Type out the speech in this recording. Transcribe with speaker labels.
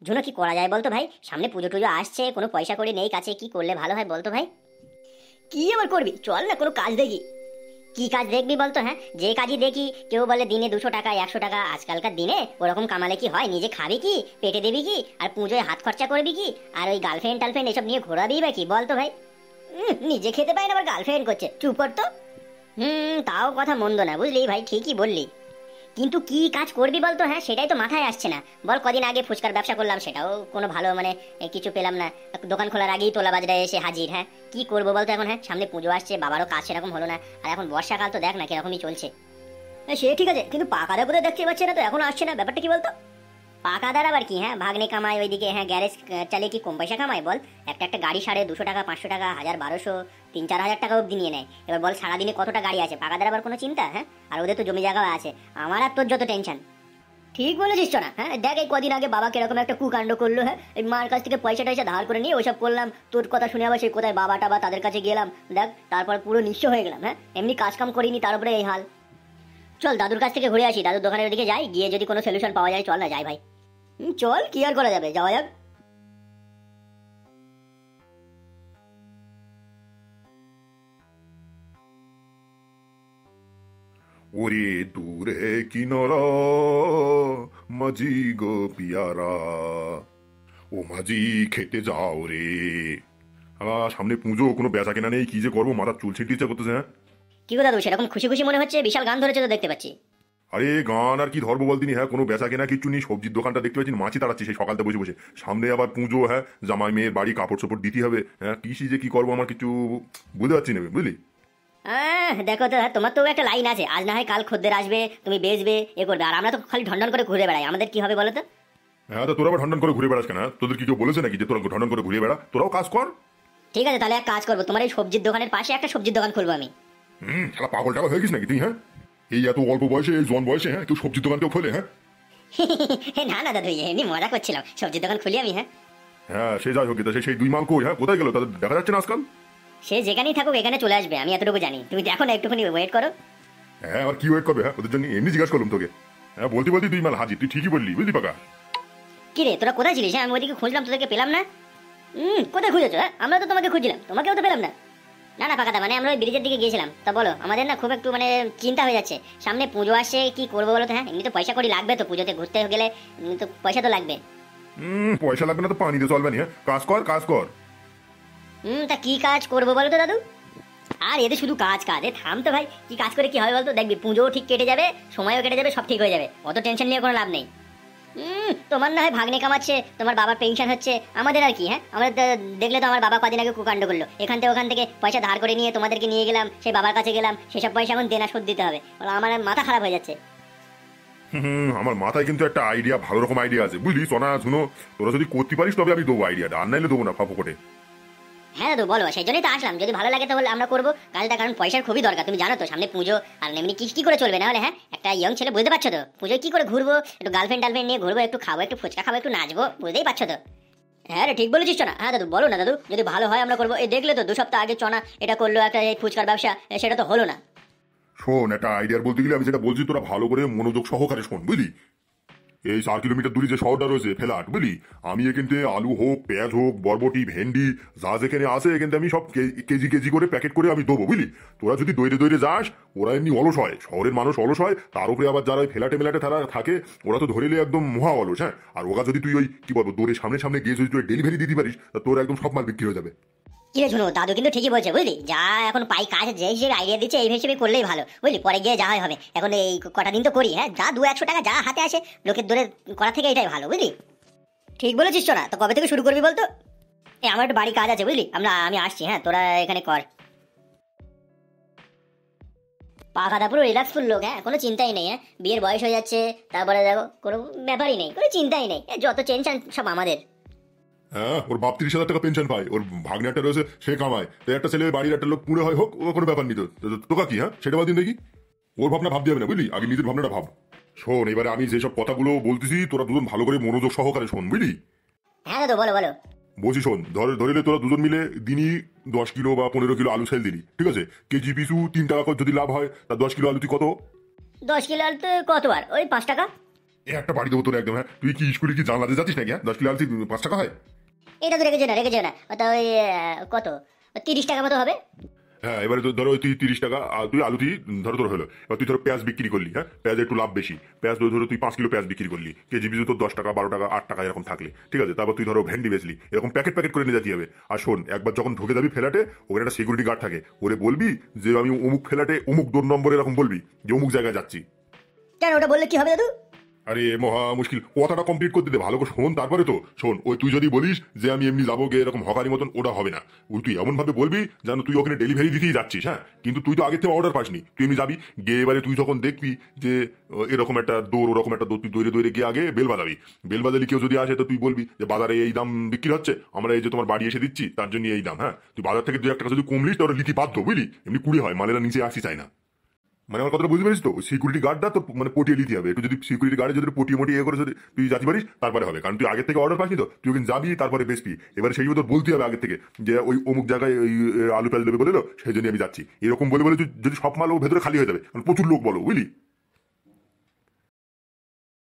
Speaker 1: ঝুনো কি করা যায় বলতো ভাই? সামনে পুজো টুজো আসছে, কোনো পয়সা কড়ি নেই কাছে, কি করলে ভালো হয় বলতো ভাই? কি আবার করবি, চল না কোনো কাজ দেখি। কি কাজ দেখবি বলতো? হ্যাঁ, যে কাজই দেখি কেউ বলে দিনে 200 টাকা 100 টাকা। আজকালকার দিনে ওরকম কামালে কি হয়? নিজে খাবি কি, পেটে দেবি কি, আর পুজোয় হাত খরচা করবি কি, আর ওই গার্লফ্রেন্ড টার্লফ্রেন্ড এসব নিয়ে ঘোরাবি বা কি বলতো ভাই? নিজে খেতে পাই না আবার গার্লফ্রেন্ড করছে, চুপ কর তো। তাও কথা মন্দ না বুঝলি ভাই, ঠিকই বললি। কিন্তু কি কাজ করবি বলতো? হ্যাঁ, সেটাই তো মাথায় আসছে না। বল, কদিন আগে ফুচকার ব্যবসা করলাম, সেটাও কোনো ভালো মানে কিছু পেলাম না। দোকান খোলার আগেই তোলা বাজরা এসে হাজির। হ্যাঁ, কি করবো বলতো এখন? হ্যাঁ, সামনে পুজো আসছে, বাবারও কাজ সেরকম হলো না, আর এখন বর্ষাকাল তো দেখ না কিরকমই চলছে। সে ঠিক আছে, কিন্তু পাকাদা কোথায় দেখতে পাচ্ছে না তো, এখন আসছে না, ব্যাপারটা কি বলতো? পাকাদার আবার কি? হ্যাঁ, ভাগ্নে কামায় ওইদিকে, হ্যাঁ গ্যারেজ চালিয়ে কি কম পয়সা কামায় বল? একটা একটা গাড়ি 250 টাকা 500 টাকা 1000 1200 3-4 হাজার টাকা অব্দি নিয়ে নেয়। এবার বল, সারাদিনে কতটা গাড়ি আছে? পাকাদার আবার কোনো চিন্তা? হ্যাঁ, আর ওদের তো জমি জায়গা আছে, আমার আর তোর যত টেনশন। ঠিক বলেছিস না? হ্যাঁ দেখ, এই কদিন আগে বাবা কিরকম একটা কুকাণ্ড করলো। হ্যাঁ, এই মার কাছ থেকে পয়সা টয়সা ধার করে নিয়ে ওইসব করলাম, তোর কথা শুনে আবার সেই কোথায় বাবা টাবা তাদের কাছে গেলাম, দেখ তারপর পুরো নিঃস্ব হয়ে গেলাম। হ্যাঁ, এমনি কাজ কাম করিনি, তার উপরে এই হাল। চল দাদুর কাছ থেকে ঘুরে আসি, দাদুর দোকানের দিকে যাই, গিয়ে যদি কোনো সলিউশন পাওয়া যায় চল না যাই ভাই। চল, কি আর করা যাবে, যাওয়া যাক।
Speaker 2: ওরে দূরে কিনারা মাঝি গো পিয়ারা, ও মাঝি খেতে যাও রে। সামনে পুজো, কোনো বেচা কেনা নেই, কি যে করবো, মাথার চুল ছিঁড়তে ইচ্ছা করতেছে। হ্যাঁ,
Speaker 1: কি গো দাদু, সেরকম খুশি খুশি মনে হচ্ছে, বিশাল গান ধরেছে তো দেখতে পাচ্ছি।
Speaker 2: আরে গান আর কি ধরবো বলতিনি। হ্যাঁ, কোনো বেচা কেনা কিছু নেই, সবজির দোকানটা দেখতে পাচ্ছি মাছি তাড়াচ্ছি সেই সকালটা বসে বসে। সামনে আবার পুজো, হ্যাঁ জামাই মেয়ের বাড়ি কাপড় চোপড় দিতে হবে। হ্যাঁ, কৃষি যে কি করবো আমার কিছু বুঝতে পারছি না, বুঝলি?
Speaker 1: দেখো তো, তোমার তো একটা লাইন আছে, আজ না হয় কাল খদ্দের আসবে, তুমি বেচবে, এ করবে, আর আমরা তো খালি ঢন্ডন করে ঘুরে বেড়াই, আমাদের কি হবে বলো তো?
Speaker 2: হ্যাঁ, তো তোরা আবার ঢন্ডন করে ঘুরে বেড়াস কেন? তোদের কি কেউ বলেছে নাকি যে তোরা ঢন্ডন করে ঘুরে বেড়া? তোরাও কাজ কর।
Speaker 1: ঠিক আছে, তাহলে এক কাজ করবো, তোমার এই সবজির দোকানের পাশে একটা সবজির দোকান খুলবো আমি।
Speaker 2: শালা পাগল টাগল হয়ে গেছিস নাকি তুই? হ্যাঁ, এই এত অল্প বয়সে, এই জন বয়সে, হ্যাঁ কেউ সবজির দোকান কেউ খোলে? হ্যাঁ
Speaker 1: না না দাদু, এমনি মজা করছিলাম, সবজির দোকান খুলি আমি। হ্যাঁ,
Speaker 2: হ্যাঁ, সে যাই হোক, সেই দুই মাল কই? হ্যাঁ, কোথায় গেল? তাদের দেখা যাচ্ছে না আজকাল।
Speaker 1: সে যেখানেই থাকুক এখানে চলে আসবে, আমি এতটুকু জানি, তুমি দেখো না, একটুখানি ওয়েট করো।
Speaker 2: হ্যাঁ, আর কি ওয়েট করবে? হ্যাঁ, ওদের জন্য এমনি জিজ্ঞাসা করলাম তোকে। হ্যাঁ, বলতে বলতে দুই মাল হাজির, তুই ঠিকই বললি, বুঝলি পাকা?
Speaker 1: কি রে, তোরা কোথায় ছিলিস? হ্যাঁ, আমি ওইদিকে খুঁজলাম, তোদেরকে পেলাম না। কোথায় খুঁজেছো? হ্যাঁ, আমরা তো তোমাকে খুঁজছিলাম, তোমাকেও তো পেলাম না। না না পাকাদা, মানে আমরা ওই ব্রিজের দিকে গিয়েছিলাম। তা বলো, আমাদের না খুব একটু মানে চিন্তা হয়ে যাচ্ছে, সামনে পুজো আসছে, কি করবো বলো তো? হ্যাঁ, এমনি তো পয়সা কড়ি লাগবে, তো পুজোতে ঘুরতে গেলে তো পয়সা তো লাগবে।
Speaker 2: পয়সা লাগবে না তো পানি দিয়ে চলবে না। হ্যাঁ, কাজ কর কাজ কর।
Speaker 1: তা কি কাজ করবো বলো তো দাদু? আর এদের শুধু কাজ কাজ, থাম তো ভাই, কি কাজ করে কি হবে বলতো? দেখবি পুজোও ঠিক কেটে যাবে, সময়ও কেটে যাবে, সব ঠিক হয়ে যাবে, অত টেনশন নিয়ে কোনো লাভ নেই। তোমার না হয় ভাগ্নে কামাচ্ছে, তোমার বাবার পেনশন হচ্ছে, আমাদের আর কি? হ্যাঁ, আমাদের দেখলে তো আমার বাবা কদিন আগে কুকাণ্ড করলো, এখান থেকে ওখান থেকে পয়সা ধার করে নিয়ে তোমাদেরকে নিয়ে গেলাম, সেই বাবার কাছে গেলাম, সেসব পয়সা এখন দেনা শোধ দিতে হবে। আমার মাথা খারাপ হয়ে যাচ্ছে।
Speaker 2: আমার মাথায় কিন্তু একটা আইডিয়া, ভালো রকম আইডিয়া আছে, বুঝলি সোনা? শুনো, তোরা যদি করতে পারিস তবে আমি দেবো আইডিয়াটা, আর নাইলে দেবো না ফাঁপো করে।
Speaker 1: হ্যাঁ দাদু বলো, সেই জন্যই তো আসলাম, যদি ভালো লাগে তাহলে আমরা করবো কাজটা, কারণ পয়সার খুবই দরকার, তুমি জানো তো সামনে পুজো, আর এমনি কি করে চলবে না হলে? হ্যাঁ, একটা ইয়ং ছেলে, বুঝতে পারছো তো, পুজোয় কি করে ঘুরবো, একটু গার্লফ্রেন্ড টার্লফ্রেন্ড নিয়ে ঘুরবো, একটু খাবো, একটু ফুচকা খাবো, একটু নাচবো, বুঝতেই পারছো তো। হ্যাঁ রে, ঠিক বলেছিস না? হ্যাঁ দাদু বলো না দাদু, যদি ভালো হয় আমরা করবো। এই দেখলে তো 2 সপ্তাহ আগে চনা এটা করলো, একটা এই ফুচকার ব্যবসা, সেটা তো হলো না।
Speaker 2: শোন, একটা আইডিয়ার বলতে গেলে আমি যেটা বলছি তোরা ভালো করে মনোযোগ সহকারে শোন, বুঝলি? এই 4 কিলোমিটার দূরে যে শহরটা রয়েছে ফেলাট, বুঝলি, আমি এখানতে আলু হোক, পেঁয়াজ হোক, বরবটি, ভেন্ডি যা যেখানে আছে এখানতে আমি সব কেজি কেজি করে প্যাকেট করে আমি দেবো, বুঝলি? তোরা যদি দৈরে দৈরে যাস, ওরা এমনি অলস হয়, শহরের মানুষ অলস হয়, তার উপরে আবার যারা ফেলাটে মেলাটে তারা থাকে, ওরা তো ধরে একদম মহা অলস। হ্যাঁ, আর ওরা যদি তুই ওই কি বলবো দৌড়ে সামনে সামনে গিয়ে যদি তুই ডেলিভারি দিতে পারিস, তা তোর একদম সব মাল বিক্রি হয়ে যাবে।
Speaker 1: কি রে শুনো, দাদু কিন্তু ঠিকই বলছে, বুঝলি, যা এখন পাই কাজ, যে হিসেবে আইডিয়া দিচ্ছে এই হিসেবে করলেই ভালো, বুঝলি, পরে গিয়ে যা হয় হবে, এখন এই কটা দিন তো করি। হ্যাঁ, যা 200-100 টাকা যা হাতে আসে লোকের দূরে করা থেকে এটাই ভালো, বুঝলি? ঠিক বলেছিস না? তো কবে থেকে শুরু করবি বলতো? আমার একটু বাড়ি কাজ আছে, বুঝলি, আমি আসছি। হ্যাঁ, তোরা এখানে কর। পাখাটা পুরো রিল্যাক্সফুল লোক, হ্যাঁ কোনো চিন্তাই নেই। হ্যাঁ, বিয়ের বয়স হয়ে যাচ্ছে, তারপরে দেখো কোনো ব্যাপারই নেই, কোনো চিন্তাই নেই, যত টেনশন সব আমাদের।
Speaker 2: হ্যাঁ, ওর বাপ 30,000 টাকা পেনশন পায়, ওর ভাগ্নে একটা রয়েছে সে কামায়, তো একটা ছেলে বাড়ির একটা লোক পুরো হয় হোক, ও কোনো ব্যাপার নিত তোকা কি? হ্যাঁ, সেটা বাদ দিন দেখি। ওর ভাবনা ভাবতে হবে না, বুঝলি, আগে নিজের ভাবনাটা ভাব। শোন, এবারে আমি যেসব কথাগুলো বলতেছি তোরা দুজন ভালো করে মনোযোগ সহকারে শোন, বুঝলি?
Speaker 1: হ্যাঁ দাদু বলো বলো।
Speaker 2: বলছি শোন, ধরিলে তোরা দুজন মিলে দিনই 10 কিলো বা 15 কিলো আলু সেল দিলি, ঠিক আছে? কেজি পিছু 3 টাকা করে যদি লাভ হয়, তা 10 কিলো আলু তুই কত?
Speaker 1: 10 কিলো আলু তো কত, আর ওই 5 টাকা।
Speaker 2: একটা বাড়ি দেবো তোর একদম। হ্যাঁ, তুই কি স্কুলে কি জানলাতে যাচ্ছিস নাকি? হ্যাঁ, 10 কিলো আলু 5 টাকা হয়?
Speaker 1: এটা তো রেখে যেও না ওটা ওই কত 30 টাকা মতো হবে।
Speaker 2: হ্যাঁ, এবারে তো ধরো তুই 30 টাকা তুই আলু তুই ধরো তোর হলো। এবার তুই ধরো পেঁয়াজ বিক্রি করলি। হ্যাঁ, পেঁয়াজ একটু লাভ বেশি। পেঁয়াজ ধরো তুই 5 কিলো পেঁয়াজ বিক্রি করলি, কেজি পিছু তোর 10 টাকা 12 টাকা 8 টাকা এরকম থাকলে ঠিক আছে। তারপর তুই ধরো ভেন্ডি বেচলি, এরকম প্যাকেট প্যাকেট করে নিয়ে যেতে হবে। আর শোন, একবার যখন ঢুকে যাবি ফ্ল্যাটে, ওখানে একটা সিকিউরিটি গার্ড থাকে, ওরে বলবি যে আমি অমুক ফ্ল্যাটে অমুক 2 নম্বর এরকম বলবি যে অমুক জায়গায় যাচ্ছি।
Speaker 1: কেন ওটা বললে কি হবে দাদু?
Speaker 2: আরে মহা মুশকিল, কথাটা কমপ্লিট করতে দে, ভালো করে শোন তারপরে তো শোন। ওই তুই যদি বলিস যে আমি এমনি যাবো গে এরকম হকারি মতন, ওটা হবে না। ওই তুই এমন ভাবে বলবি যেন তুই ওখানে ডেলিভারি দিতেই যাচ্ছিস। হ্যাঁ, কিন্তু তুই তো আগে থেকে অর্ডার পাসনি, তুই এমনি যাবি গিয়ে এবারে তুই যখন দেখবি যে এরকম একটা দৌড় ওরকম একটা দৌড়, তুই দৌড়ে দৌড়ে গিয়ে আগে বেল বাজাবি। বেল বাজালি কেউ যদি আসে তো তুই বলবি যে বাজারে এই দাম বিক্রি হচ্ছে, আমরা এই যে তোমার বাড়ি এসে দিচ্ছি তার জন্য এই দাম। হ্যাঁ, তুই বাজার থেকে 2 টাকা যদি কমলিস তাহলে লিখি বাধ্য, বুঝলি? এমনি কুড়ি হয়, মালেরা নিচে আসি চায় না। মানে আমার কথাটা বুঝতে পারিস তো? সিকিউরিটি গার্ডটা তো মানে পটিয়ে নিতে হবে একটু। যদি সিকিউরিটি গার্ডে যদি পটিয়ে মোটিয়ে করে যদি তুই যাতে পারিস তারপরে হবে, কারণ তুই আগে থেকে অর্ডার পাসনি তো, তুই ওখানে যাবি তারপরে বেসবি। এবারে সেই তোর বলতে হবে আগে থেকে যে ওই অমুক জায়গায় ওই আলু পেঁয়াজ দেবে বলে সেই জন্য আমি যাচ্ছি, এরকম বলে বলে তুই যদি সব মাল ও ভেতরে খালি হয়ে যাবে, কারণ প্রচুর লোক বলো, বুঝলি?